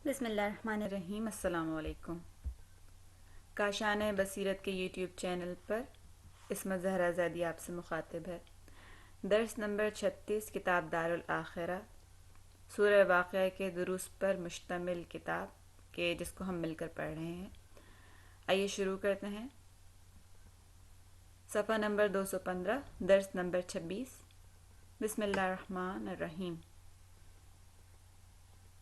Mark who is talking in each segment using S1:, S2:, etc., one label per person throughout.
S1: بسم اللہ الرحمن الرحیم۔ السلام علیکم۔ کاشان بصیرت کے یوٹیوب چینل پر عصمت زہرا زیدی آپ سے مخاطب ہے۔ درس نمبر 36 کتاب دارالآخرہ، سورہ واقعہ کے دروس پر مشتمل کتاب کے جس کو ہم مل کر پڑھ رہے ہیں۔ آئیے شروع کرتے ہیں۔ صفحہ نمبر 215، درس نمبر 26۔ بسم اللہ الرحمن الرحیم۔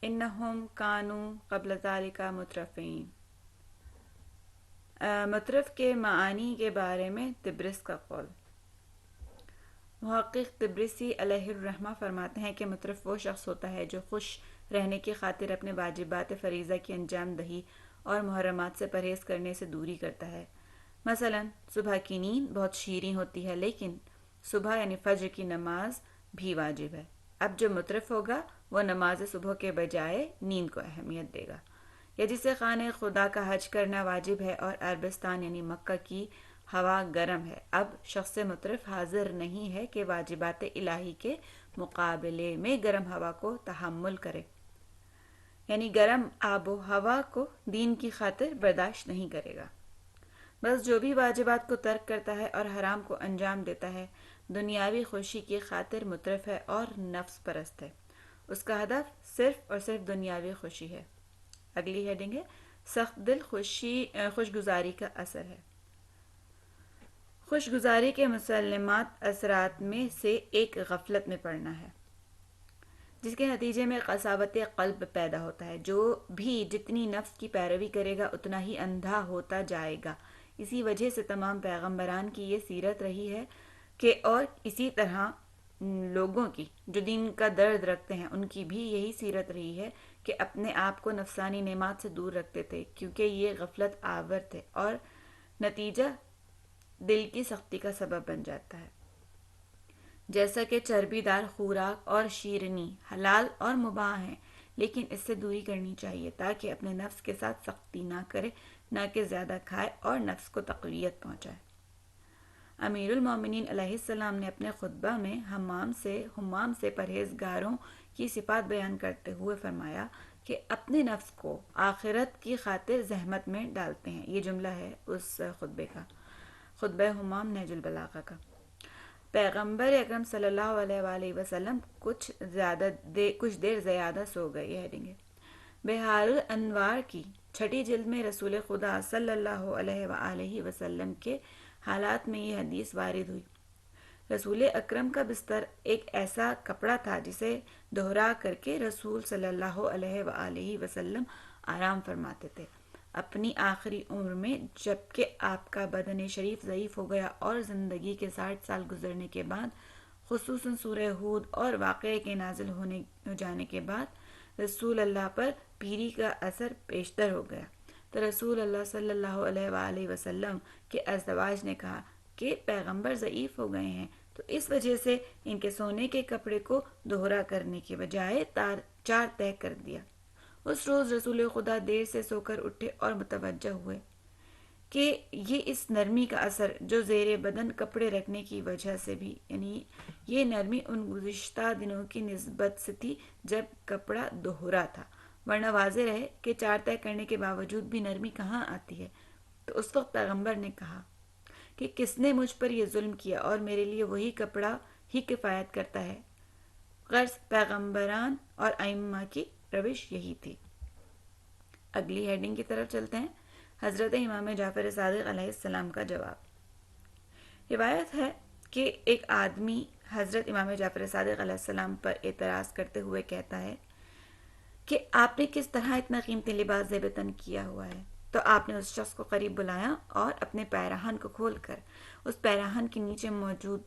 S1: انہم کانوا قبل ذالک مترفین۔ مترف کے معانی کے بارے میں طبرس کا قول۔ محقق طبرسی علیہ الرحمہ فرماتے ہیں کہ مترف وہ شخص ہوتا ہے جو خوش رہنے کی خاطر اپنے واجبات فریضہ کی انجام دہی اور محرمات سے پرہیز کرنے سے دوری کرتا ہے۔ مثلا صبح کی نیند بہت شیریں ہوتی ہے، لیکن صبح یعنی فجر کی نماز بھی واجب ہے۔ اب جو مترف ہوگا وہ نماز صبح کے بجائے نیند کو اہمیت دے گا۔ یا جسے خانہ خدا کا حج کرنا واجب ہے اور عربستان یعنی مکہ کی ہوا گرم ہے، اب شخص مترف حاضر نہیں ہے کہ واجبات الہی کے مقابلے میں گرم ہوا کو تحمل کرے، یعنی گرم آب و ہوا کو دین کی خاطر برداشت نہیں کرے گا۔ بس جو بھی واجبات کو ترک کرتا ہے اور حرام کو انجام دیتا ہے، دنیاوی خوشی کی خاطر مترف ہے اور نفس پرست ہے۔ اس کا ہدف صرف اور صرف دنیاوی خوشی ہے۔ اگلی ہیڈنگ ہے سخت دل خوشگزاری کا اثر ہے۔ خوشگزاری کے مسلمات اثرات میں سے ایک غفلت میں پڑنا ہے، جس کے نتیجے میں قساوت قلب پیدا ہوتا ہے۔ جو بھی جتنی نفس کی پیروی کرے گا اتنا ہی اندھا ہوتا جائے گا۔ اسی وجہ سے تمام پیغمبران کی یہ سیرت رہی ہے کہ اور اسی طرح لوگوں کی جو دین کا درد رکھتے ہیں ان کی بھی یہی سیرت رہی ہے کہ اپنے آپ کو نفسانی نعمات سے دور رکھتے تھے، کیونکہ یہ غفلت آور تھے اور نتیجہ دل کی سختی کا سبب بن جاتا ہے۔ جیسا کہ چربی دار خوراک اور شیرنی حلال اور مباح ہیں، لیکن اس سے دوری کرنی چاہیے تاکہ اپنے نفس کے ساتھ سختی نہ کرے، نہ کہ زیادہ کھائے اور نفس کو تقویت پہنچائے۔ امیر المومنین علیہ السلام نے اپنے خطبہ میں حمام سے پرہیزگاروں کی صفات بیان کرتے ہوئے فرمایا کہ اپنے نفس کو آخرت کی خاطر زحمت میں ڈالتے ہیں۔ یہ جملہ ہے اس خطبے کا، خطبہ حمام نہج البلاغہ کا۔ پیغمبر اکرم صلی اللہ علیہ وآلہ وسلم کچھ دیر زیادہ سو گئے۔ یہ ہیڈنگ ہے۔ بحار الانوار کی 6 جلد میں رسول خدا صلی اللہ علیہ وآلہ وسلم کے حالات میں یہ حدیث وارد ہوئی۔ رسول اکرم کا بستر ایک ایسا کپڑا تھا جسے دوہرا کر کے رسول صلی اللہ علیہ وآلہ وسلم آرام فرماتے تھے۔ اپنی آخری عمر میں جب کہ آپ کا بدن شریف ضعیف ہو گیا اور زندگی کے 60 سال گزرنے کے بعد، خصوصاً سورہ ہود اور واقعے کے نازل ہو جانے کے بعد رسول اللہ پر پیری کا اثر بیشتر ہو گیا، تو رسول اللہ صلی اللہ علیہ وآلہ وسلم کے ازواج نے کہا کہ پیغمبر ضعیف ہو گئے ہیں، تو اس وجہ سے ان کے سونے کے کپڑے کو دوہرا کرنے کے بجائے 4 طے کر دیا۔ اس روز رسول خدا دیر سے سو کر اٹھے اور متوجہ ہوئے کہ یہ اس نرمی کا اثر جو زیر بدن کپڑے رکھنے کی وجہ سے بھی، یعنی یہ نرمی ان گزشتہ دنوں کی نسبت سے تھی جب کپڑا دوہرا تھا، ورنہ واضح رہے کہ 4 طے کرنے کے باوجود بھی نرمی کہاں آتی ہے۔ تو اس وقت پیغمبر نے کہا کہ کس نے مجھ پر یہ ظلم کیا اور میرے لیے وہی کپڑا ہی کفایت کرتا ہے۔ غرض پیغمبران اور ائمہ کی روش یہی تھی۔ اگلی ہیڈنگ کی طرف چلتے ہیں۔ حضرت امام جعفر صادق علیہ السلام کا جواب۔ روایت ہے کہ ایک آدمی حضرت امام جعفر صادق علیہ السلام پر اعتراض کرتے ہوئے کہتا ہے کہ آپ نے کس طرح اتنا قیمتی لباس زیب تن کیا ہوا ہے؟ تو آپ نے اس شخص کو قریب بلایا اور اپنے پیراہن کو کھول کر اس پیراہن کے نیچے موجود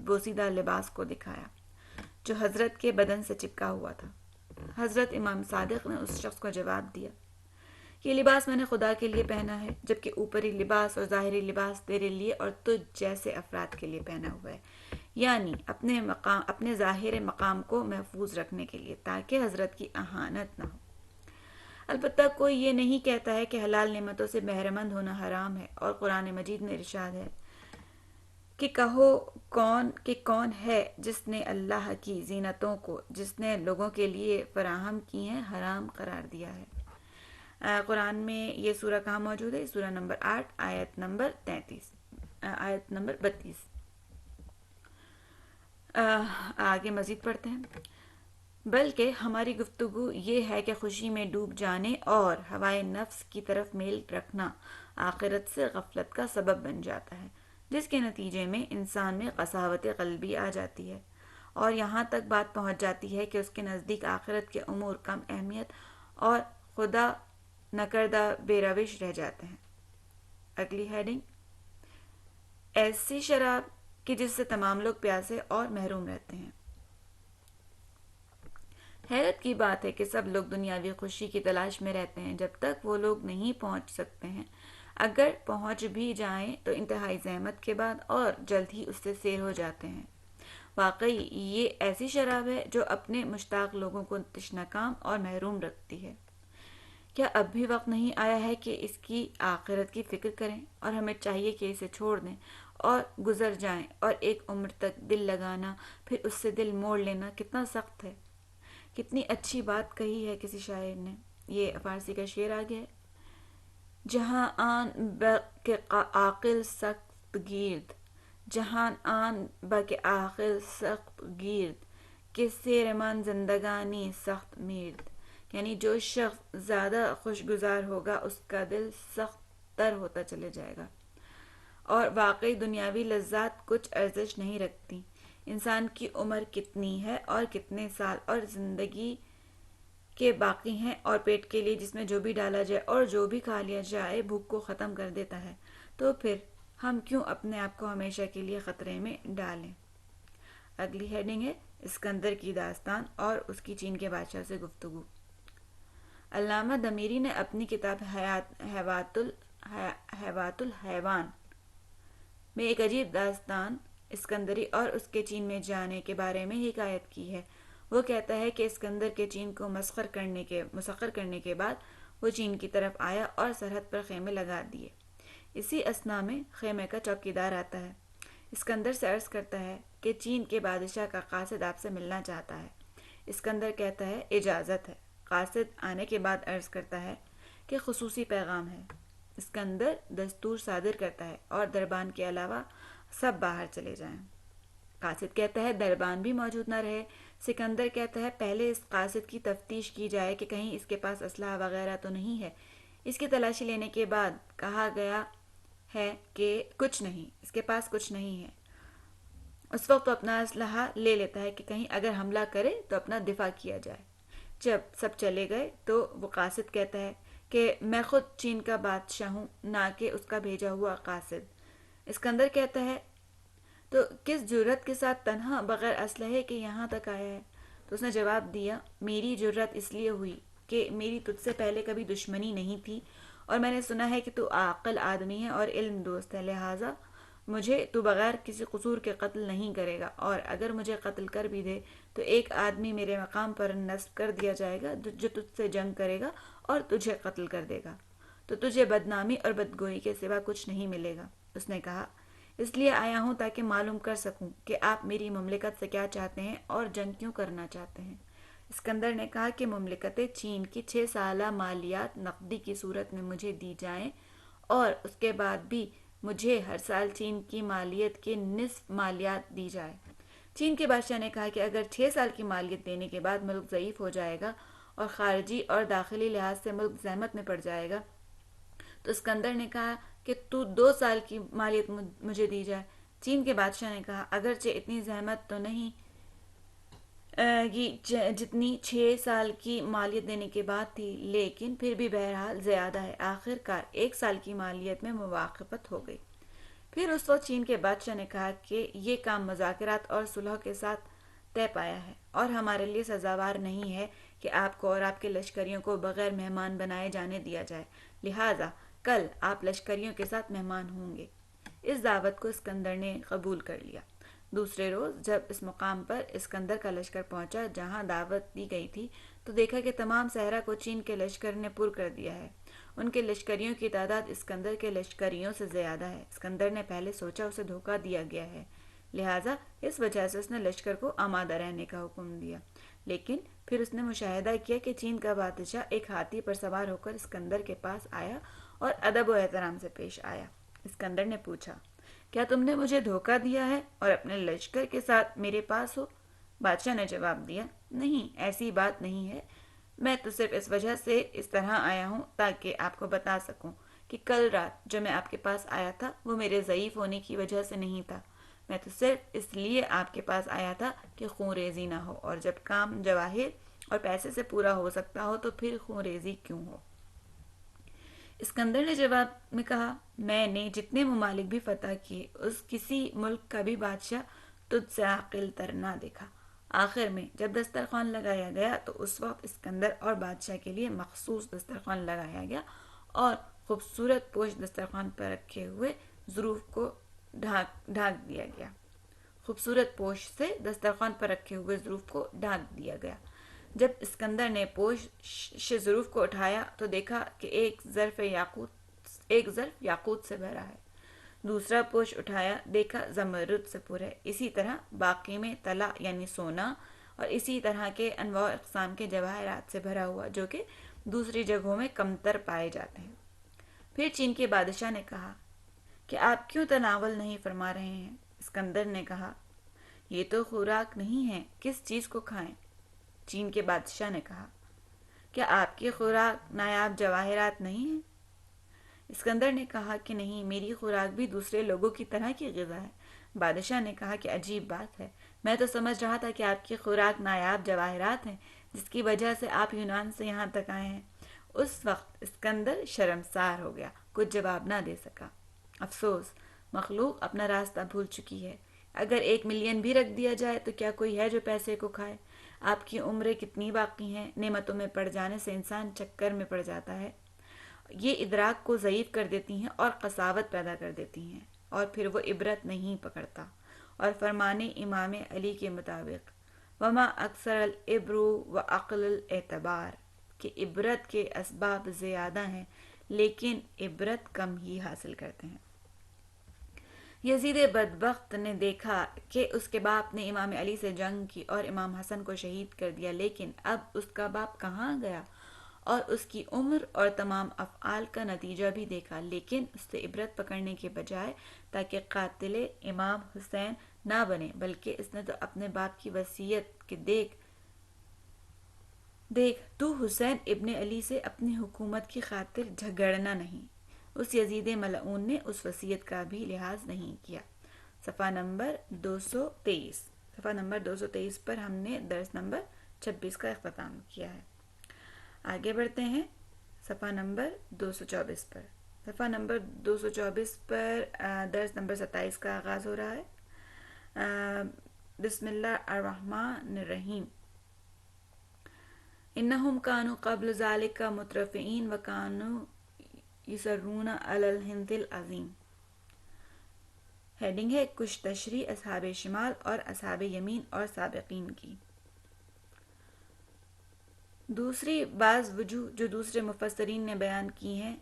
S1: بوسیدہ لباس کو دکھایا جو حضرت کے بدن سے چپکا ہوا تھا۔ حضرت امام صادق نے اس شخص کو جواب دیا، یہ لباس میں نے خدا کے لیے پہنا ہے، جبکہ اوپری لباس اور ظاہری لباس تیرے لیے اور تجھ جیسے افراد کے لیے پہنا ہوا ہے، یعنی اپنے ظاہر مقام کو محفوظ رکھنے کے لیے تاکہ حضرت کی اہانت نہ ہو۔ البتہ کوئی یہ نہیں کہتا ہے کہ حلال نعمتوں سے بہرمند ہونا حرام ہے، اور قرآن مجید میں ارشاد ہے کہ کہو کون ہے جس نے اللہ کی زینتوں کو جس نے لوگوں کے لیے فراہم کی ہیں حرام قرار دیا ہے۔ قرآن میں یہ سورہ کہاں موجود ہے؟ سورہ نمبر 8 آیت نمبر 32۔ آگے مزید پڑھتے ہیں۔ بلکہ ہماری گفتگو یہ ہے کہ خوشی میں ڈوب جانے اور ہوائے نفس کی طرف میل رکھنا آخرت سے غفلت کا سبب بن جاتا ہے، جس کے نتیجے میں انسان میں قساوت قلبی آ جاتی ہے، اور یہاں تک بات پہنچ جاتی ہے کہ اس کے نزدیک آخرت کے امور کم اہمیت اور خدا نکردہ بے روش رہ جاتے ہیں۔ اگلی ہیڈنگ، ایسی شراب کہ جس سے تمام لوگ پیاسے اور محروم رہتے ہیں۔ حیرت کی بات ہے کہ سب لوگ دنیاوی خوشی کی تلاش میں رہتے ہیں جب تک وہ لوگ نہیں پہنچ سکتے ہیں۔ اگر پہنچ بھی جائیں تو انتہائی زحمت کے بعد اور جلد ہی اس سے سیر ہو جاتے ہیں۔ واقعی یہ ایسی شراب ہے جو اپنے مشتاق لوگوں کو تشنہ کام اور محروم رکھتی ہے۔ کیا اب بھی وقت نہیں آیا ہے کہ اس کی آخرت کی فکر کریں، اور ہمیں چاہیے کہ اسے چھوڑ دیں اور گزر جائیں، اور ایک عمر تک دل لگانا پھر اس سے دل موڑ لینا کتنا سخت ہے۔ کتنی اچھی بات کہی ہے کسی شاعر نے۔ یہ فارسی کا شعر آ گیا ہے۔ جہاں آن بک عاقل سخت گرد، جہان آن بک عاقل سخت گرد، کہ سیر من زندگانی سخت مرد۔ یعنی جو شخص زیادہ خوشگزار ہوگا اس کا دل سخت تر ہوتا چلے جائے گا، اور واقعی دنیاوی لذات کچھ ارزش نہیں رکھتی۔ انسان کی عمر کتنی ہے اور کتنے سال اور زندگی کے باقی ہیں، اور پیٹ کے لیے جس میں جو بھی ڈالا جائے اور جو بھی کھا لیا جائے بھوک کو ختم کر دیتا ہے، تو پھر ہم کیوں اپنے آپ کو ہمیشہ کے لیے خطرے میں ڈالیں؟ اگلی ہیڈنگ ہے اسکندر کی داستان اور اس کی چین کے بادشاہ سے گفتگو۔ علامہ دمیری نے اپنی کتاب حیوات الحیوان میں ایک عجیب داستان اسکندری اور اس کے چین میں جانے کے بارے میں حکایت کی ہے۔ وہ کہتا ہے کہ اسکندر کے چین کو مسخر کرنے کے بعد وہ چین کی طرف آیا اور سرحد پر خیمے لگا دیے۔ اسی اثنا میں خیمے کا چوکیدار آتا ہے، اسکندر سے عرض کرتا ہے کہ چین کے بادشاہ کا قاصد آپ سے ملنا چاہتا ہے۔ اسکندر کہتا ہے اجازت ہے۔ قاصد آنے کے بعد عرض کرتا ہے کہ خصوصی پیغام ہے۔ اسکندر دستور صادر کرتا ہے اور دربان کے علاوہ سب باہر چلے جائیں۔ قاصد کہتا ہے دربان بھی موجود نہ رہے۔ سکندر کہتا ہے پہلے اس قاصد کی تفتیش کی جائے کہ کہیں اس کے پاس اسلحہ وغیرہ تو نہیں ہے۔ اس کی تلاشی لینے کے بعد کہا گیا ہے کہ کچھ نہیں، اس کے پاس کچھ نہیں ہے۔ اس وقت وہ اپنا اسلحہ لے لیتا ہے کہ کہیں اگر حملہ کرے تو اپنا دفاع کیا جائے۔ جب سب چلے گئے تو وہ قاصد کہتا ہے کہ میں خود چین کا بادشاہ ہوں، نہ کہ اس کا بھیجا ہوا قاصد۔ اسکندر کہتا ہے تو کس جرت کے ساتھ تنہا بغیر اسلحے کے یہاں تک آیا ہے؟ تو اس نے جواب دیا میری جرت اس لیے ہوئی کہ میری تجھ سے پہلے کبھی دشمنی نہیں تھی، اور میں نے سنا ہے کہ تو عاقل آدمی ہے اور علم دوست ہے، لہٰذا مجھے تو بغیر کسی قصور کے قتل نہیں کرے گا، اور اگر مجھے قتل کر بھی دے تو ایک آدمی میرے مقام پر نصب کر دیا جائے گا جو تجھ سے جنگ کرے گا اور تجھے قتل کر دے گا، تو تجھے بدنامی اور بدگوئی کے سوا کچھ نہیں ملے گا۔ اس نے کہا اس لیے آیا ہوں تاکہ معلوم کر سکوں کہ آپ میری مملکت سے کیا چاہتے ہیں اور جنگ کیوں کرنا چاہتے ہیں۔ اسکندر نے کہا کہ مملکت چین کی 6 سالہ مالیات نقدی کی صورت میں مجھے دی جائیں، اور اس کے بعد بھی مجھے ہر سال چین کی مالیت کے نصف مالیات دی جائے۔ چین کے بادشاہ نے کہا کہ اگر 6 سال کی مالیت دینے کے بعد ملک ضعیف ہو جائے گا اور خارجی اور داخلی لحاظ سے ملک زحمت میں پڑ جائے گا، تو اسکندر نے کہا کہ تو 2 سال کی مالیت مجھے دی جائے۔ چین کے بادشاہ نے کہا اگرچہ اتنی زحمت تو نہیں جتنی 6 سال کی مالیت دینے کے بعد تھی، لیکن پھر بھی بہرحال زیادہ ہے۔ آخر کار 1 سال کی مالیت میں موافقت ہو گئی۔ پھر اس وقت چین کے بادشاہ نے کہا کہ یہ کام مذاکرات اور صلح کے ساتھ طے پایا ہے، اور ہمارے لیے سزاوار نہیں ہے کہ آپ کو اور آپ کے لشکریوں کو بغیر مہمان بنائے جانے دیا جائے، لہٰذا کل آپ لشکریوں کے ساتھ مہمان ہوں گے۔ اس دعوت کو اسکندر نے قبول کر لیا۔ دوسرے روز جب اس مقام پر اسکندر کا لشکر پہنچا جہاں دعوت دی گئی تھی، تو دیکھا کہ تمام صحرا کو چین کے لشکر نے پر کر دیا ہے۔ ان کے لشکریوں کی تعداد اسکندر کے لشکریوں سے زیادہ ہے۔ اسکندر نے پہلے سوچا اسے دھوکہ دیا گیا ہے، لہٰذا اس وجہ سے اس نے لشکر کو آمادہ رہنے کا حکم دیا۔ لیکن پھر اس نے مشاہدہ کیا کہ چین کا بادشاہ ایک ہاتھی پر سوار ہو کر اسکندر کے پاس آیا اور ادب و احترام سے پیش آیا۔ اسکندر نے پوچھا، کیا تم نے مجھے دھوکہ دیا ہے اور اپنے لشکر کے ساتھ میرے پاس ہو؟ بادشاہ نے جواب دیا، نہیں، ایسی بات نہیں ہے، میں تو صرف اس وجہ سے اس طرح آیا ہوں تاکہ آپ کو بتا سکوں کہ کل رات جو میں آپ کے پاس آیا تھا وہ میرے ضعیف ہونے کی وجہ سے نہیں تھا، میں تو صرف اس لیے آپ کے پاس آیا تھا کہ خون ریزی نہ ہو، اور جب کام جواہر اور پیسے سے پورا ہو سکتا ہو تو پھر خون ریزی کیوں ہو؟ اسکندر نے جواب میں کہا، میں نے جتنے ممالک بھی فتح کیے اس کسی ملک کا بھی بادشاہ تجھ سے عاقل تر نہ دیکھا۔ آخر میں جب دسترخوان لگایا گیا تو اس وقت اسکندر اور بادشاہ کے لیے مخصوص دسترخوان لگایا گیا اور خوبصورت پوش دسترخوان پر رکھے ہوئے ظروف کو ڈھانک دیا گیا۔ خوبصورت پوش سے دسترخوان پر رکھے ہوئے ظروف کو ڈھانک دیا گیا۔ جب اسکندر نے پوش ظروف کو اٹھایا تو دیکھا کہ ایک ظرف یاقوت سے بھرا ہے، دوسرا پوش اٹھایا، دیکھا زمرد سے پر ہے، اسی طرح باقی میں طلا یعنی سونا اور اسی طرح کے انواع و اقسام کے جواہرات سے بھرا ہوا جو کہ دوسری جگہوں میں کمتر پائے جاتے ہیں۔ پھر چین کے بادشاہ نے کہا کہ آپ کیوں تناول نہیں فرما رہے ہیں؟ اسکندر نے کہا، یہ تو خوراک نہیں ہے، کس چیز کو کھائیں؟ چین کے بادشاہ نے کہا، کیا آپ کی خوراک نایاب جواہرات نہیں ہیں؟ اسکندر نے کہا کہ نہیں، میری خوراک بھی دوسرے لوگوں کی طرح کی غذا ہے۔ بادشاہ نے کہا کہ عجیب بات ہے، میں تو سمجھ رہا تھا کہ آپ کی خوراک نایاب جواہرات ہیں جس کی وجہ سے آپ یونان سے یہاں تک آئے ہیں۔ اس وقت اسکندر شرمسار ہو گیا، کچھ جواب نہ دے سکا۔ افسوس، مخلوق اپنا راستہ بھول چکی ہے۔ اگر 1 ملین بھی رکھ دیا جائے تو کیا کوئی ہے جو پیسے کو کھائے؟ آپ کی عمریں کتنی باقی ہیں؟ نعمتوں میں پڑ جانے سے انسان چکر میں پڑ جاتا ہے، یہ ادراک کو ضعیف کر دیتی ہیں اور قساوت پیدا کر دیتی ہیں، اور پھر وہ عبرت نہیں پکڑتا۔ اور فرمان امام علی کے مطابق وما اکثر العبر و عقل الاعتبار، کہ عبرت کے اسباب زیادہ ہیں لیکن عبرت کم ہی حاصل کرتے ہیں۔ یزید بدبخت نے دیکھا کہ اس کے باپ نے امام علی سے جنگ کی اور امام حسن کو شہید کر دیا، لیکن اب اس کا باپ کہاں گیا اور اس کی عمر اور تمام افعال کا نتیجہ بھی دیکھا، لیکن اس سے عبرت پکڑنے کے بجائے تاکہ قاتل امام حسین نہ بنے، بلکہ اس نے تو اپنے باپ کی وصیت کہ دیکھ تو حسین ابن علی سے اپنی حکومت کی خاطر جھگڑنا نہیں، اس یزید ملعون نے اس وصیت کا بھی لحاظ نہیں کیا۔ صفحہ نمبر 223 پر ہم نے درس نمبر 26 کا اختتام کیا ہے۔ آگے بڑھتے ہیں صفحہ نمبر 224 پر۔ صفحہ نمبر 224 پر درس نمبر 27 کا آغاز ہو رہا ہے۔ بسم اللہ الرحمن الرحیم۔ انہم کانوا قبل ذالک مترفعین وکانوا یصرون علی الحنث العظیم۔ ہیڈنگ ہے کچھ تشریح اصحاب شمال اور اصحاب یمین اور سابقین کی۔ دوسری بعض وجوہ جو دوسرے مفسرین نے بیان کی ہیں،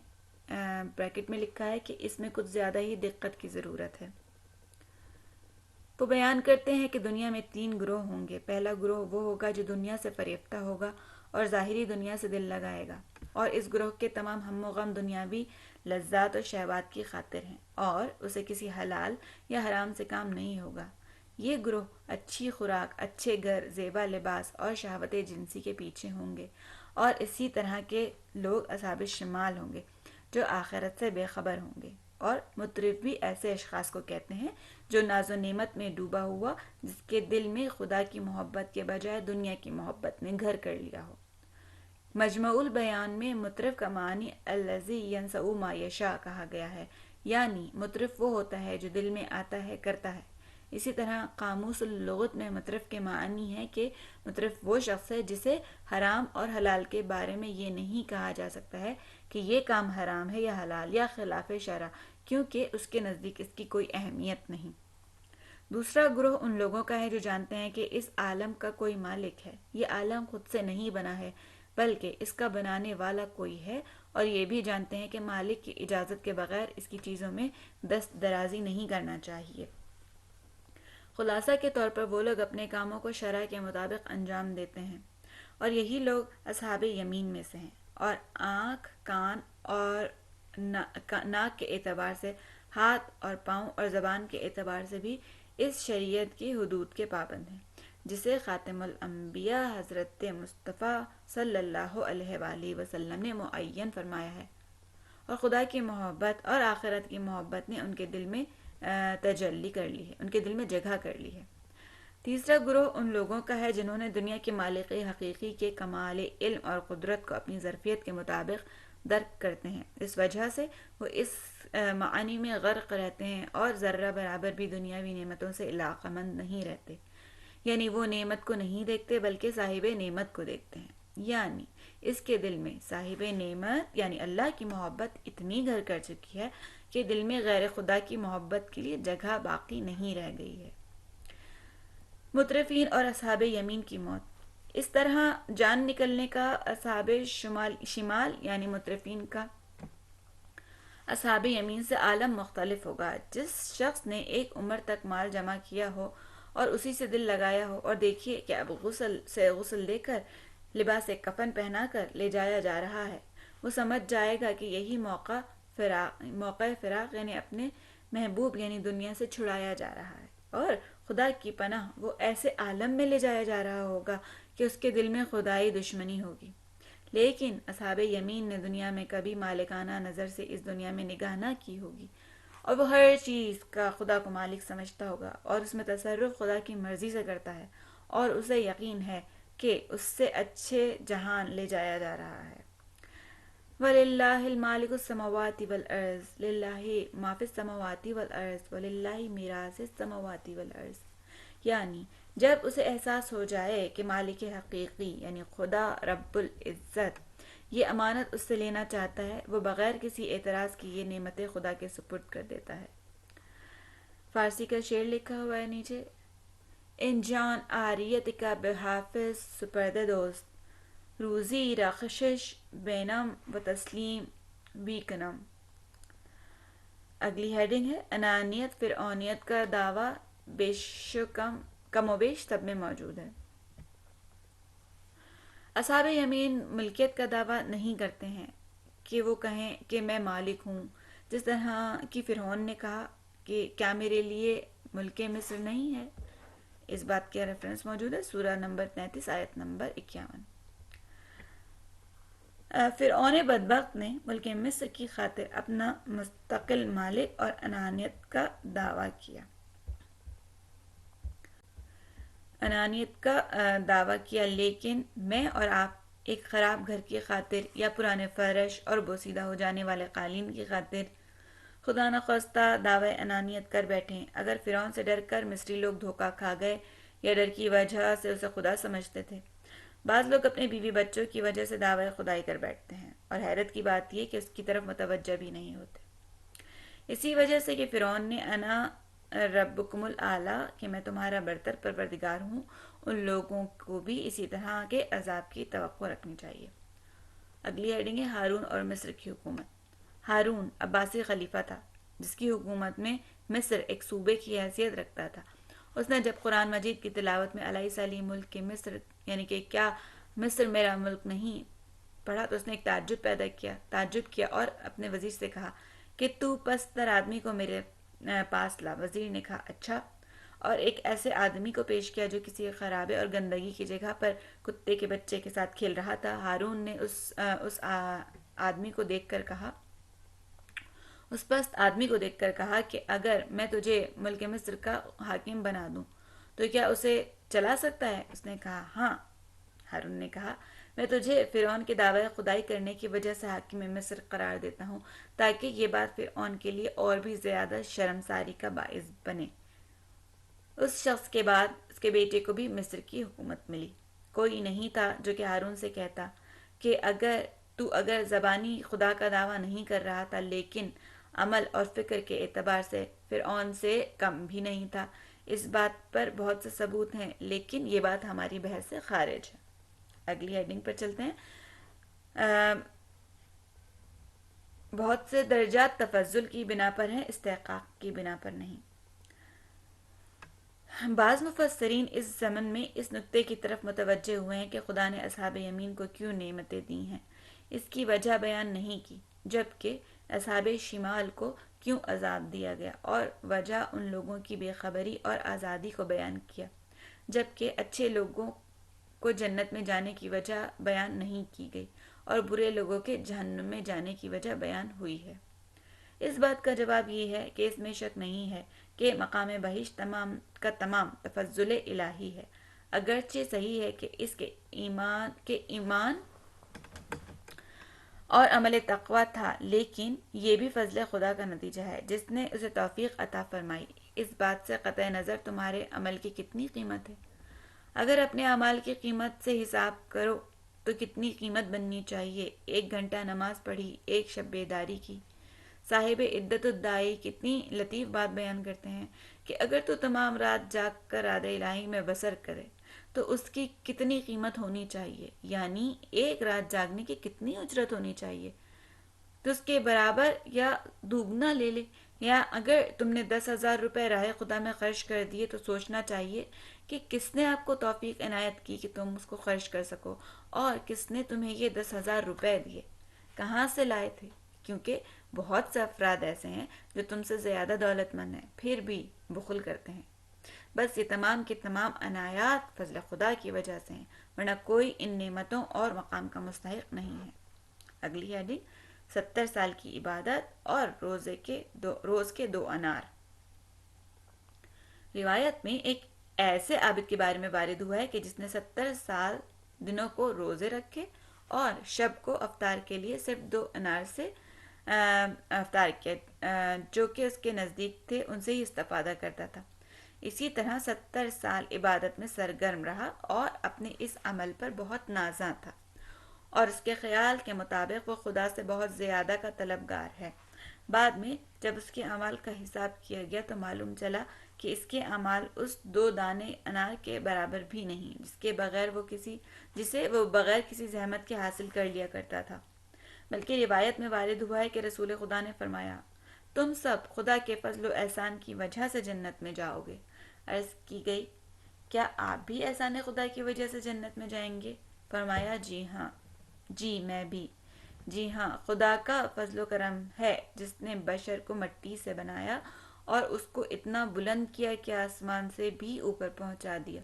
S1: بریکٹ میں لکھا ہے کہ اس میں کچھ زیادہ ہی دقت کی ضرورت ہے۔ وہ بیان کرتے ہیں کہ دنیا میں 3 گروہ ہوں گے۔ پہلا گروہ وہ ہوگا جو دنیا سے فریفتہ ہوگا اور ظاہری دنیا سے دل لگائے گا، اور اس گروہ کے تمام ہم و غم دنیاوی لذات و شہوات کی خاطر ہیں، اور اسے کسی حلال یا حرام سے کام نہیں ہوگا۔ یہ گروہ اچھی خوراک، اچھے گھر، زیبا لباس اور شہوت جنسی کے پیچھے ہوں گے، اور اسی طرح کے لوگ اصحاب شمال ہوں گے جو آخرت سے بے خبر ہوں گے۔ اور مطرف بھی ایسے اشخاص کو کہتے ہیں جو ناز و نعمت میں ڈوبا ہوا، جس کے دل میں خدا کی محبت کے بجائے دنیا کی محبت نے گھر کر لیا ہو۔ مجمع البیان میں مطرف کا معنی الذی ینصع ما یشاء کہا گیا ہے، یعنی مطرف وہ ہوتا ہے جو دل میں آتا ہے کرتا ہے۔ اسی طرح قاموس اللغت میں مطرف کے معنی ہے کہ مطرف وہ شخص ہے جسے حرام اور حلال کے بارے میں یہ نہیں کہا جا سکتا ہے کہ یہ کام حرام ہے یا حلال یا خلاف شرع، کیونکہ اس کے نزدیک اس کی کوئی اہمیت نہیں۔ دوسرا گروہ ان لوگوں کا ہے جو جانتے ہیں کہ اس عالم کا کوئی مالک ہے، یہ عالم خود سے نہیں بنا ہے بلکہ اس کا بنانے والا کوئی ہے، اور یہ بھی جانتے ہیں کہ مالک کی اجازت کے بغیر اس کی چیزوں میں دست درازی نہیں کرنا چاہیے۔ خلاصہ کے طور پر وہ لوگ اپنے کاموں کو شرع کے مطابق انجام دیتے ہیں، اور یہی لوگ اصحاب یمین میں سے ہیں، اور آنکھ، کان اور ناک کے اعتبار سے، ہاتھ اور پاؤں اور زبان کے اعتبار سے بھی اس شریعت کی حدود کے پابند ہیں، جسے خاتم الانبیاء حضرت مصطفیٰ صلی اللہ علیہ وآلہ وسلم نے معین فرمایا ہے، اور خدا کی محبت اور آخرت کی محبت نے ان کے دل میں تجلی کر لی ہے، ان کے دل میں جگہ کر لی ہے۔ تیسرا گروہ ان لوگوں کا ہے جنہوں نے دنیا کے مالک حقیقی کے کمال علم اور قدرت کو اپنی ظرفیت کے مطابق درک کرتے ہیں، اس وجہ سے وہ اس معانی میں غرق رہتے ہیں اور ذرہ برابر بھی دنیاوی نعمتوں سے علاقہ مند نہیں رہتے، یعنی وہ نعمت کو نہیں دیکھتے بلکہ صاحب نعمت کو دیکھتے ہیں، یعنی اس کے دل میں صاحب نعمت یعنی اللہ کی محبت اتنی گھر کر چکی ہے کہ دل میں غیر خدا کی محبت کے لیے جگہ باقی نہیں رہ گئی ہے۔ مترفین اور اصحاب یمین کی موت۔ اس طرح جان نکلنے کا اصحاب شمال یعنی مترفین کا اصحاب یمین سے عالم مختلف ہوگا۔ جس شخص نے ایک عمر تک مال جمع کیا ہو اور اسی سے دل لگایا ہو، اور دیکھیے کہ اب غسل دے کر لباس کفن پہنا کر لے جایا جا رہا ہے، وہ سمجھ جائے گا کہ یہی موقع فراق یعنی اپنے محبوب یعنی دنیا سے چھڑایا جا رہا ہے، اور خدا کی پناہ وہ ایسے عالم میں لے جایا جا رہا ہوگا کہ اس کے دل میں خدائی دشمنی ہوگی۔ لیکن اصحاب یمین نے دنیا میں کبھی مالکانہ نظر سے اس دنیا میں نگاہ نہ کی ہوگی، اور وہ ہر چیز کا خدا کو مالک سمجھتا ہوگا اور اس میں تصرف خدا کی مرضی سے کرتا ہے، اور اسے یقین ہے کہ اس سے اچھے جہان لے جایا جا رہا ہے۔ وَلِلَّهِ الْمَالِكُ السَّمَاوَاتِ وَالْأَرْضِ لِلَّهِ مَا فِي السَّمَاوَاتِ وَالْأَرْضِ وَلِلَّهِ مِيرَاثُ السَّمَاوَاتِ وَالْأَرْضِ، یعنی جب اسے احساس ہو جائے کہ مالک حقیقی یعنی خدا رب العزت یہ امانت اس سے لینا چاہتا ہے، وہ بغیر کسی اعتراض کی یہ نعمتیں خدا کے سپرد کر دیتا ہے۔ فارسی کا شعر لکھا ہوا ہے نیچے: ان جان عاریت کا بحافظ سپرد دوست، روزی رخشش بینم و تسلیم بھی کنم۔ اگلی ہیڈنگ ہے انانیت فرعونیت کا دعویٰ کم و بیش سب میں موجود ہے۔ اصحاب یمین ملکیت کا دعویٰ نہیں کرتے ہیں کہ وہ کہیں کہ میں مالک ہوں، جس طرح کہ فرعون نے کہا کہ کیا میرے لیے ملک مصر نہیں ہے۔ اس بات کا ریفرنس موجود ہے سورہ نمبر 33 آیت نمبر 51۔ فرعون بدبخت نے ملک مصر کی خاطر اپنا مستقل مالک اور انانیت کا دعویٰ کیا، لیکن میں اور آپ ایک خراب گھر کی خاطر یا پرانے فرش اور بوسیدہ ہو جانے والے قالین کی خاطر خدا نخواستہ دعوی انانیت کر بیٹھیں۔ اگر فرعون سے ڈر کر مصری لوگ دھوکہ کھا گئے یا ڈر کی وجہ سے اسے خدا سمجھتے تھے، بعض لوگ اپنے بیوی بچوں کی وجہ سے دعوی خدائی کر بیٹھتے ہیں، اور حیرت کی بات یہ کہ اس کی طرف متوجہ بھی نہیں ہوتے۔ اسی وجہ سے کہ فرعون نے انا ربکم الاعلیٰ کہ میں تمہارا برتر پروردگار ہوں، ان لوگوں کو بھی اسی طرح کے عذاب کی توقع رکھنی چاہیے۔ اگلی ہیڈنگ ہے ہارون اور مصر کی حکومت۔ ہارون عباسی خلیفہ تھا جس کی حکومت میں مصر ایک صوبے کی حیثیت رکھتا تھا۔ اس نے جب قرآن مجید کی تلاوت میں الیس لی ملک مصر یعنی کہ کیا مصر میرا ملک نہیں پڑھا تو اس نے ایک تعجب کیا اور اپنے وزیر سے کہا کہ تو پس تر آدمی کو میرے پاس لا۔ وزیر نے کہا اچھا، اور ایک ایسے آدمی کو پیش کیا جو کسی خرابے اور گندگی کی جگہ پر کتے کے بچے کے ساتھ کھیل رہا تھا۔ ہارون نے اس آدمی کو دیکھ کر کہا اس پست آدمی کو دیکھ کر کہا کہ اگر میں تجھے ملک مصر کا حاکم بنا دوں تو کیا اسے چلا سکتا ہے؟ اس نے کہا ہاں۔ ہارون نے کہا میں تجھے فرعون کے دعوی خدائی کرنے کی وجہ سے حاکم مصر قرار دیتا ہوں تاکہ یہ بات فرعون کے لیے اور بھی زیادہ شرمساری کا باعث بنے۔ اس شخص کے بعد اس کے بیٹے کو بھی مصر کی حکومت ملی۔ کوئی نہیں تھا جو کہ ہارون سے کہتا کہ اگر زبانی خدا کا دعویٰ نہیں کر رہا تھا لیکن عمل اور فکر کے اعتبار سے فرعون سے کم بھی نہیں تھا۔ اس بات پر بہت سے ثبوت ہیں لیکن یہ بات ہماری بحث سے خارج ہے۔ اگلی ہیڈنگ پر چلتے ہیں۔ بہت سے درجات تفضل کی بنا پر ہیں، استحقاق کی بنا پر نہیں۔ بعض مفسرین اس ضمن میں اس نکتے کی طرف متوجہ ہوئے ہیں کہ خدا نے اصحاب یمین کو کیوں نعمتیں دی ہیں، اس کی وجہ بیان نہیں کی، جبکہ اصحاب شمال کو کیوں عذاب دیا گیا، اور وجہ ان لوگوں کی بے خبری اور آزادی کو بیان کیا، جبکہ اچھے لوگوں کو جنت میں جانے کی وجہ بیان نہیں کی گئی اور برے لوگوں کے جہنم میں جانے کی وجہ بیان ہوئی ہے۔ اس بات کا جواب یہ ہے کہ اس میں شک نہیں ہے کہ مقام بہشت تمام کا تمام تفضل الہی ہے، اگرچہ صحیح ہے کہ اس کے ایمان اور عمل تقوی تھا، لیکن یہ بھی فضل خدا کا نتیجہ ہے جس نے اسے توفیق عطا فرمائی۔ اس بات سے قطع نظر تمہارے عمل کی کتنی قیمت ہے، اگر اپنے اعمال کی قیمت سے حساب کرو تو کتنی قیمت بننی چاہیے۔ 1 گھنٹہ نماز پڑھی، 1 شب بیداری کی۔ صاحب عدت الدائی کتنی لطیف بات بیان کرتے ہیں کہ اگر تو تمام رات جاگ کر راد الہی میں بسر کرے تو اس کی کتنی قیمت ہونی چاہیے، یعنی 1 رات جاگنے کی کتنی اجرت ہونی چاہیے، تو اس کے برابر یا دوگنا لے لے۔ یا اگر تم نے 10,000 روپے راہ خدا میں خرچ کر دیے تو سوچنا چاہیے کہ کس نے آپ کو توفیق عنایت کی کہ تم اس کو خرچ کر سکو، اور کس نے تمہیں یہ 10,000 روپے دیے، کہاں سے لائے تھے، کیونکہ بہت سے افراد ایسے ہیں جو تم سے زیادہ دولت مند ہیں پھر بھی بخل کرتے ہیں۔ بس یہ تمام کے تمام عنایات فضل خدا کی وجہ سے ہیں، ورنہ کوئی ان نعمتوں اور مقام کا مستحق نہیں ہے۔ اگلی ہیڈنگ 70 سال کی عبادت اور روز کے 2 انار۔ روایت میں ایک ایسے عابد کے بارے میں وارد ہوا ہے کہ جس نے 70 سال دنوں کو روزے رکھے اور شب کو افطار کے لیے صرف 2 انار سے افطار کیا، جو کہ اس کے نزدیک تھے، ان سے ہی استفادہ کرتا تھا۔ اسی طرح 70 سال عبادت میں سرگرم رہا اور اپنے اس عمل پر بہت نازاں تھا، اور اس کے خیال کے مطابق وہ خدا سے بہت زیادہ کا طلبگار ہے۔ بعد میں جب اس کے اعمال کا حساب کیا گیا تو معلوم چلا کہ اس کے اعمال اس 2 دانے انار کے برابر بھی نہیں جسے وہ بغیر کسی زحمت کے حاصل کر لیا کرتا تھا، بلکہ روایت میں وارد ہوا ہے کہ رسول خدا نے فرمایا، تم سب خدا کے فضل و احسان کی وجہ سے جنت میں جاؤ گے۔ عرض کی گئی، کیا آپ بھی احسان خدا کی وجہ سے جنت میں جائیں گے؟ فرمایا، جی ہاں، جی میں بھی۔ جی ہاں، خدا کا فضل و کرم ہے جس نے بشر کو مٹی سے بنایا اور اس کو اتنا بلند کیا کہ آسمان سے بھی اوپر پہنچا دیا۔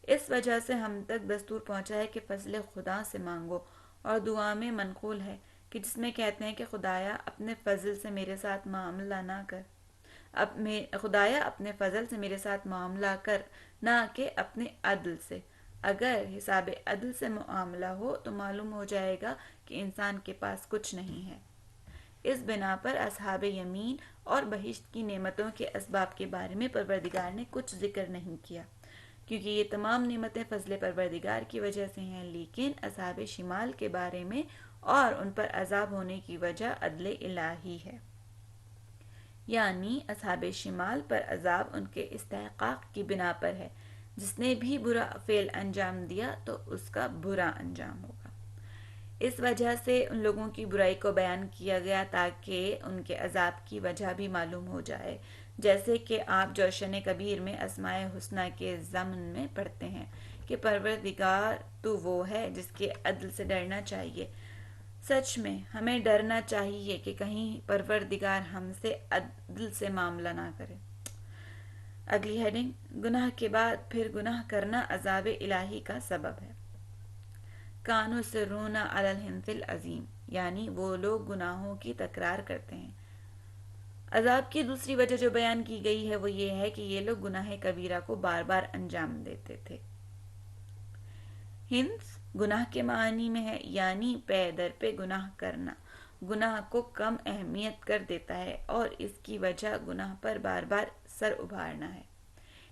S1: اس وجہ سے ہم تک دستور پہنچا ہے کہ فضل خدا سے مانگو، اور دعا میں منقول ہے کہ جس میں کہتے ہیں کہ خدایا اپنے فضل سے میرے ساتھ معاملہ نہ کر، خدایا اپنے فضل سے میرے ساتھ معاملہ کر، نہ کہ اپنے عدل سے۔ اگر حساب عدل سے معاملہ ہو تو معلوم ہو جائے گا کہ انسان کے پاس کچھ نہیں ہے۔ اس بنا پر اصحاب یمین اور بہشت کی نعمتوں کے اسباب کے بارے میں پروردگار نے کچھ ذکر نہیں کیا، کیونکہ یہ تمام نعمتیں فضل پروردگار کی وجہ سے ہیں، لیکن اصحاب شمال کے بارے میں اور ان پر عذاب ہونے کی وجہ عدل الہی ہے، یعنی اصحاب شمال پر عذاب ان کے استحقاق کی بنا پر ہے۔ جس نے بھی برا فعل انجام دیا تو اس کا برا انجام ہوگا۔ اس وجہ سے ان لوگوں کی برائی کو بیان کیا گیا تاکہ ان کے عذاب کی وجہ بھی معلوم ہو جائے، جیسے کہ آپ جوشن کبیر میں اسماء حسنی کے ضمن میں پڑھتے ہیں کہ پروردگار تو وہ ہے جس کے عدل سے ڈرنا چاہیے۔ سچ میں ہمیں ڈرنا چاہیے کہ کہیں پروردگار ہم سے عدل سے معاملہ نہ کرے۔ اگلی ہیڈنگ، گناہ کے بعد پھر گناہ کرنا عذاب الہی کا سبب ہے۔ کانوا یصرون علی الحنث العظیم، یعنی وہ لوگ گناہوں کی تکرار کرتے ہیں۔ عذاب کی دوسری وجہ جو بیان کی گئی ہے وہ یہ ہے کہ یہ لوگ گناہ کبیرہ کو بار بار انجام دیتے تھے۔ ہنس گناہ کے معنی میں ہے، یعنی پے در پہ گناہ کرنا گناہ کو کم اہمیت کر دیتا ہے، اور اس کی وجہ گناہ پر بار بار سر ابھارنا ہے۔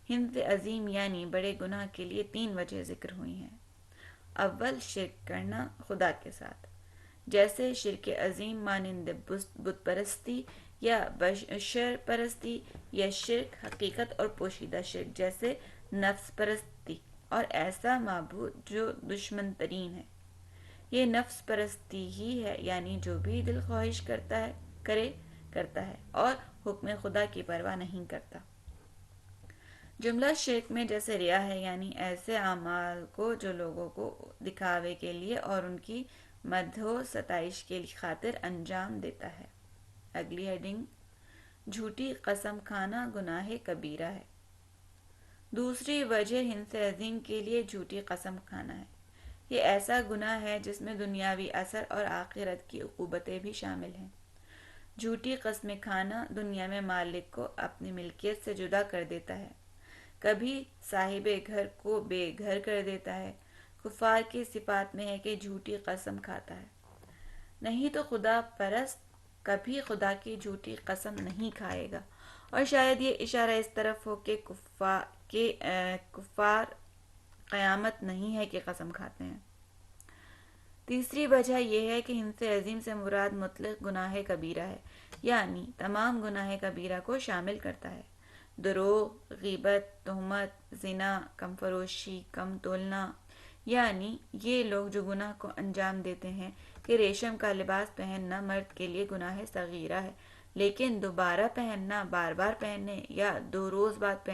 S1: ہنس عظیم یعنی بڑے گناہ کے لیے 3 وجہ ذکر ہوئی ہیں۔ اول، شرک کرنا خدا کے ساتھ، جیسے شرک عظیم مانند بت پرستی یا بشر پرستی، یا شرک حقیقت اور پوشیدہ شرک جیسے نفس پرستی، اور ایسا معبود جو دشمن ترین ہے۔ یہ نفس پرستی ہی ہے، یعنی جو بھی دل خواہش کرتا ہے اور حکم خدا کی پرواہ نہیں کرتا۔ جملہ شرک میں جیسے ریا ہے، یعنی ایسے اعمال کو جو لوگوں کو دکھاوے کے لیے اور ان کی مدح و ستائش کے خاطر انجام دیتا ہے۔ اگلی ہیڈنگ، جھوٹی قسم کھانا گناہ کبیرہ ہے۔ دوسری وجہ حنث عظیم کے لیے جھوٹی قسم کھانا ہے۔ یہ ایسا گناہ ہے جس میں دنیاوی اثر اور آخرت کی عقوبتیں بھی شامل ہیں۔ جھوٹی قسمیں کھانا دنیا میں مالک کو اپنی ملکیت سے جدا کر دیتا ہے، کبھی صاحب گھر کو بے گھر کر دیتا ہے۔ کفار کی صفات میں ہے کہ جھوٹی قسم کھاتا ہے، نہیں تو خدا پرست کبھی خدا کی جھوٹی قسم نہیں کھائے گا۔ اور شاید یہ اشارہ اس طرف ہو کہ کفار قیامت نہیں ہے کہ قسم کھاتے ہیں۔ تیسری وجہ یہ ہے کہ حنث عظیم سے مراد مطلق گناہ کبیرہ ہے، یعنی تمام گناہ کبیرہ کو شامل کرتا ہے۔ دروغ، غیبت، تہمت، زنا، کم فروشی، کم تولنا، یعنی یہ لوگ جو گناہ کو انجام دیتے ہیں کہ ریشم کا لباس پہننا مرد کے لیے گناہ صغیرہ ہے، لیکن دوبارہ پہننا، بار بار پہننے یا 2 روز بعد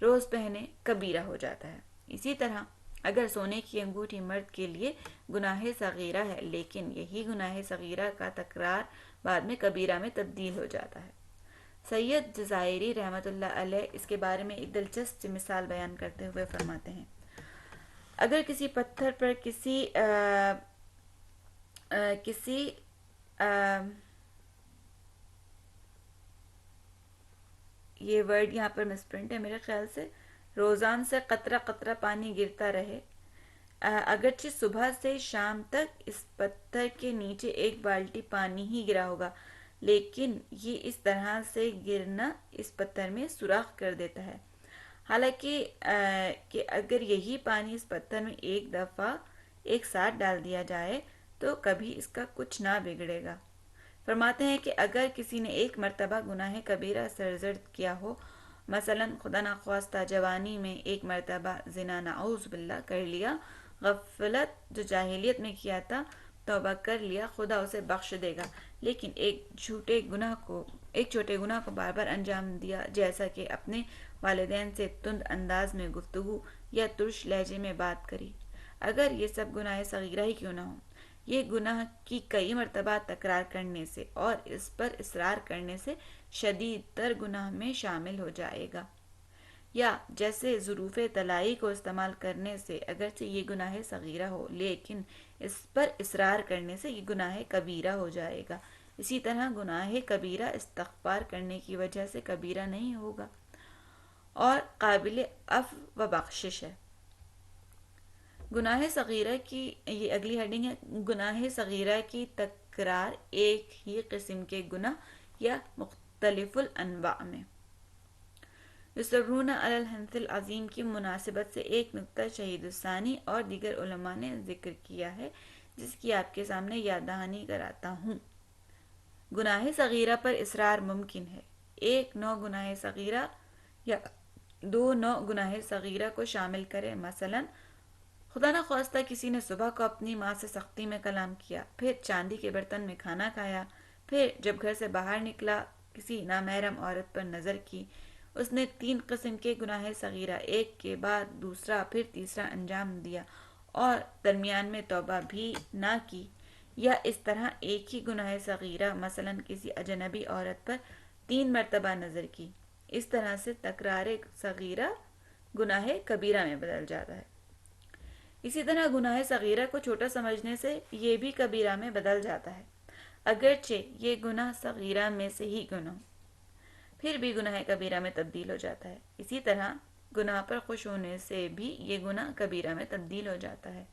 S1: روز پہنے کبیرہ ہو جاتا ہے۔ اسی طرح اگر سونے کی انگوٹھی مرد کے لیے گناہ صغیرہ ہے، لیکن یہی گناہ صغیرہ کا تکرار بعد میں کبیرہ میں تبدیل ہو جاتا ہے۔ سید جزائری رحمۃ اللہ علیہ اس کے بارے میں ایک دلچسپ سی مثال بیان کرتے ہوئے فرماتے ہیں، اگر کسی پتھر پر کسی یہ ورڈ یہاں پر مسپرنٹ ہے میرے خیال سے، روزان سے قطرہ قطرہ پانی گرتا رہے، اگرچہ صبح سے شام تک اس پتھر کے نیچے ایک بالٹی پانی ہی گرا ہوگا، لیکن یہ اس طرح سے گرنا اس پتھر میں سوراخ کر دیتا ہے، حالانکہ کہ اگر یہی پانی اس پتھر میں ایک دفعہ ایک ساتھ ڈال دیا جائے تو کبھی اس کا کچھ نہ بگڑے گا۔ فرماتے ہیں کہ اگر کسی نے ایک مرتبہ گناہ کبیرہ سرزد کیا ہو، مثلا خدا نخواستہ جوانی میں ایک مرتبہ زنا نعوذ باللہ کر لیا، غفلت جو جاہلیت میں کیا تھا توبہ کر لیا، خدا اسے بخش دے گا، لیکن ایک چھوٹے گناہ کو بار بار انجام دیا، جیسا کہ اپنے والدین سے تند انداز میں گفتگو یا ترش لہجے میں بات کری، اگر یہ سب گناہ صغیرہ ہی کیوں نہ ہوں، یہ گناہ کی کئی مرتبہ تکرار کرنے سے اور اس پر اصرار کرنے سے شدید تر گناہ میں شامل ہو جائے گا، یا جیسے ظروف طلائی کو استعمال کرنے سے اگرچہ یہ گناہ صغیرہ ہو لیکن اس پر اصرار کرنے سے یہ گناہ کبیرہ ہو جائے گا، اسی طرح گناہ کبیرہ استغفار کرنے کی وجہ سے کبیرہ نہیں ہوگا اور قابل عفو و بخشش ہے۔ گناہ صغیرہ کی یہ اگلی ہیڈنگ ہے، گناہ صغیرہ کی تکرار ایک ہی قسم کے گناہ یا مختلف الانواع میں۔ یصرون علی الحنث العظیم کی مناسبت سے ایک نکتہ شہید الثانی اور دیگر علماء نے ذکر کیا ہے، جس کی آپ کے سامنے یاد دہانی کراتا ہوں۔ گناہ صغیرہ پر اصرار ممکن ہے، ایک نوع گناہ صغیرہ یا 2 نوع گناہ صغیرہ کو شامل کرے، مثلا خدا نخواستہ کسی نے صبح کو اپنی ماں سے سختی میں کلام کیا، پھر چاندی کے برتن میں کھانا کھایا، پھر جب گھر سے باہر نکلا کسی نامحرم عورت پر نظر کی، اس نے 3 قسم کے گناہ صغیرہ ایک کے بعد دوسرا پھر تیسرا انجام دیا اور درمیان میں توبہ بھی نہ کی، یا اس طرح ایک ہی گناہ صغیرہ مثلا کسی اجنبی عورت پر 3 مرتبہ نظر کی، اس طرح سے تکرار صغیرہ گناہ کبیرہ میں بدل جاتا ہے۔ اسی طرح گناہ صغیرہ کو چھوٹا سمجھنے سے یہ بھی کبیرہ میں بدل جاتا ہے، اگرچہ یہ گناہ صغیرہ میں سے ہی کیوں نہ ہو، پھر بھی گناہ کبیرہ میں تبدیل ہو جاتا ہے۔ اسی طرح گناہ پر خوش ہونے سے بھی یہ گناہ کبیرہ میں تبدیل ہو جاتا ہے،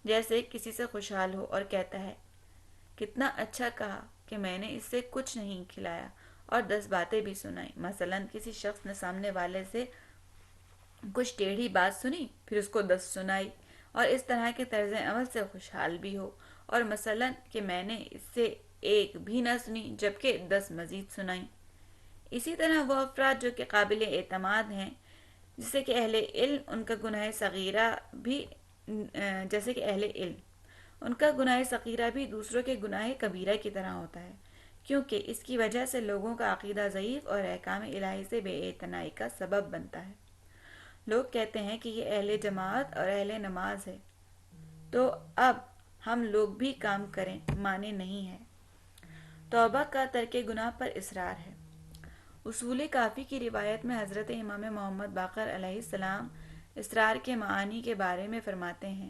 S1: جیسے کسی سے خوشحال ہو اور کہتا ہے کتنا اچھا کہا کہ میں نے اس سے کچھ نہیں کھلایا اور 10 باتیں بھی سنائی، مثلا کسی شخص نے سامنے والے سے کچھ ٹیڑھی بات سنی پھر اس کو 10 سنائی، اور اس طرح کے طرز عمل سے خوشحال بھی ہو، اور مثلا کہ میں نے اس سے ایک بھی نہ سنی جبکہ 10 مزید سنائیں۔ اسی طرح وہ افراد جو کہ قابل اعتماد ہیں جیسے کہ اہل علم، ان کا گناہ صغیرہ بھی دوسروں کے گناہ کبیرہ کی طرح ہوتا ہے، کیونکہ اس کی وجہ سے لوگوں کا عقیدہ ضعیف اور احکام الہی سے بے اعتنائی کا سبب بنتا ہے۔ لوگ کہتے ہیں کہ یہ اہل جماعت اور اہل نماز ہے، تو اب ہم لوگ بھی کام کریں، مانے نہیں ہے۔ توبہ کا ترک گناہ پر اصرار ہے۔ اصول کافی کی روایت میں حضرت امام محمد باقر علیہ السلام اصرار کے معانی کے بارے میں فرماتے ہیں،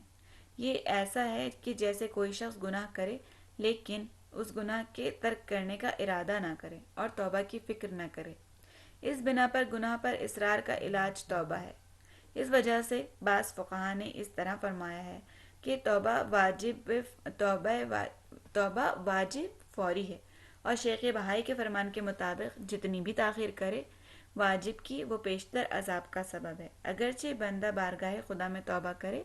S1: یہ ایسا ہے کہ جیسے کوئی شخص گناہ کرے لیکن اس گناہ کے ترک کرنے کا ارادہ نہ کرے اور توبہ کی فکر نہ کرے۔ اس بنا پر گناہ پر اصرار کا علاج توبہ ہے۔ اس وجہ سے بعض فقہا نے اس طرح فرمایا ہے کہ توبہ واجب فوری ہے، اور شیخ بہائی کے فرمان کے مطابق جتنی بھی تاخیر کرے واجب کی، وہ پیشتر عذاب کا سبب ہے۔ اگرچہ بندہ بارگاہ خدا میں توبہ کرے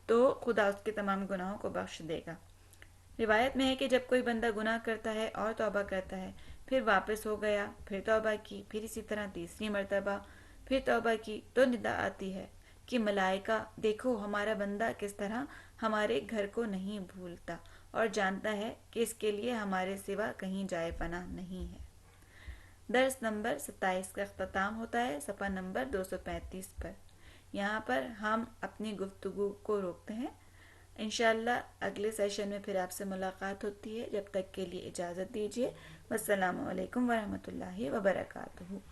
S1: تو خدا اس کے تمام گناہوں کو بخش دے گا۔ روایت میں ہے کہ جب کوئی بندہ گناہ کرتا ہے اور توبہ کرتا ہے، پھر واپس ہو گیا، پھر توبہ کی، پھر اسی طرح تیسری مرتبہ پھر توبہ کی، تو ندا آتی ہے کہ ملائکہ دیکھو ہمارا بندہ کس طرح ہمارے گھر کو نہیں بھولتا اور جانتا ہے کہ اس کے لیے ہمارے سوا کہیں جائے پناہ نہیں ہے۔ درس نمبر 27 کا اختتام ہوتا ہے صفحہ نمبر 235 پر۔ یہاں پر ہم اپنی گفتگو کو روکتے ہیں۔ انشاءاللہ اگلے سیشن میں پھر آپ سے ملاقات ہوتی ہے، جب تک کے لیے اجازت دیجیے۔ والسلام علیکم ورحمۃ اللہ وبرکاتہ۔